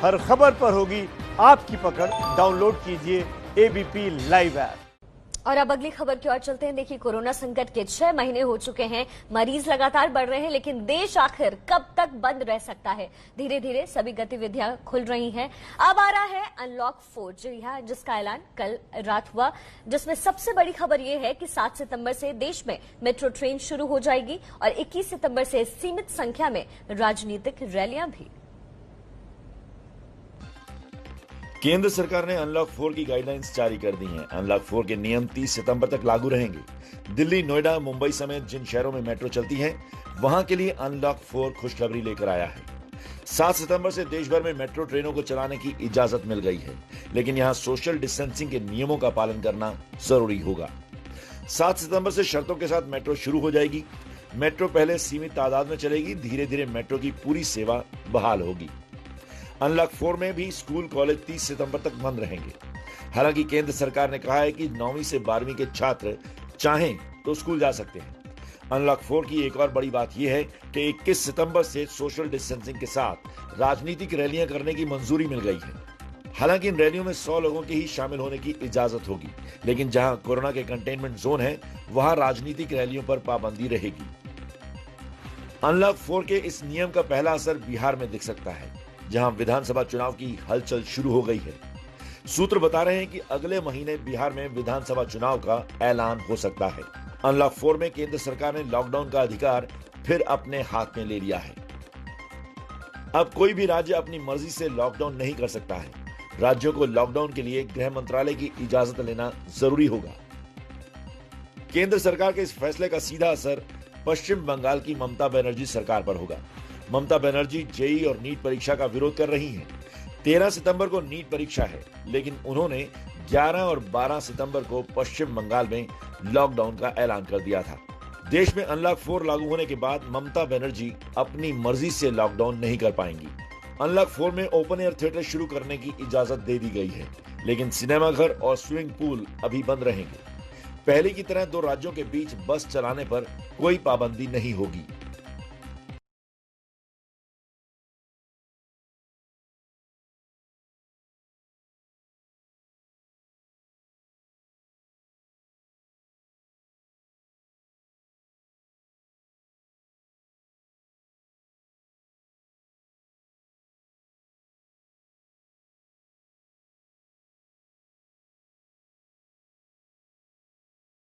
हर खबर पर होगी आपकी पकड़। डाउनलोड कीजिए एबीपी लाइव ऐप। और अब अगली खबर की ओर चलते हैं। देखिए, कोरोना संकट के 6 महीने हो चुके हैं, मरीज लगातार बढ़ रहे हैं, लेकिन देश आखिर कब तक बंद रह सकता है। धीरे धीरे सभी गतिविधियां खुल रही हैं। अब आ रहा है अनलॉक 4, जिसका ऐलान कल रात हुआ, जिसमें सबसे बड़ी खबर यह है कि 7 सितंबर से देश में मेट्रो ट्रेन शुरू हो जाएगी और 21 सितंबर से सीमित संख्या में राजनीतिक रैलियां भी। केंद्र सरकार ने अनलॉक 4 की गाइडलाइंस जारी कर दी हैं। अनलॉक 4 के नियम 30 सितंबर तक लागू रहेंगे। दिल्ली, नोएडा, मुंबई समेत जिन शहरों में मेट्रो चलती है, वहां के लिए अनलॉक 4 खुशखबरी लेकर आया है। 7 सितंबर से देश भर में मेट्रो ट्रेनों को चलाने की इजाजत मिल गई है, लेकिन यहां सोशल डिस्टेंसिंग के नियमों का पालन करना जरूरी होगा। 7 सितंबर से शर्तों के साथ मेट्रो शुरू हो जाएगी। मेट्रो पहले सीमित तादाद में चलेगी, धीरे धीरे मेट्रो की पूरी सेवा बहाल होगी। अनलॉक 4 में भी स्कूल, कॉलेज 30 सितंबर तक बंद रहेंगे। हालांकि केंद्र सरकार ने कहा है कि 9वीं से 12वीं के छात्र चाहें तो स्कूल जा सकते हैं। अनलॉक 4 की एक और बड़ी बात यह है कि 21 सितंबर से सोशल डिस्टेंसिंग के साथ राजनीतिक रैलियां करने की मंजूरी मिल गई है। हालांकि इन रैलियों में 100 लोगों के ही शामिल होने की इजाजत होगी, लेकिन जहां कोरोना के कंटेनमेंट जोन है, वहां राजनीतिक रैलियों पर पाबंदी रहेगी। अनलॉक 4 के इस नियम का पहला असर बिहार में दिख सकता है, जहां विधानसभा चुनाव की हलचल शुरू हो गई है। सूत्र बता रहे हैं कि अगले महीने बिहार में विधानसभा चुनाव का ऐलान हो सकता है। अनलॉक 4 में केंद्र सरकार ने लॉकडाउन का अधिकार फिर अपने हाथ में ले लिया है। अब कोई भी राज्य अपनी मर्जी से लॉकडाउन नहीं कर सकता है। राज्यों को लॉकडाउन के लिए गृह मंत्रालय की इजाजत लेना जरूरी होगा। केंद्र सरकार के इस फैसले का सीधा असर पश्चिम बंगाल की ममता बनर्जी सरकार पर होगा। ममता बनर्जी जेईई और नीट परीक्षा का विरोध कर रही हैं। 13 सितंबर को नीट परीक्षा है, लेकिन उन्होंने 11 और 12 सितंबर को पश्चिम बंगाल में लॉकडाउन का ऐलान कर दिया था। देश में अनलॉक 4 लागू होने के बाद ममता बनर्जी अपनी मर्जी से लॉकडाउन नहीं कर पाएंगी। अनलॉक 4 में ओपन एयर थिएटर शुरू करने की इजाजत दे दी गई है, लेकिन सिनेमाघर और स्विमिंग पूल अभी बंद रहेंगे। पहले की तरह 2 राज्यों के बीच बस चलाने पर कोई पाबंदी नहीं होगी।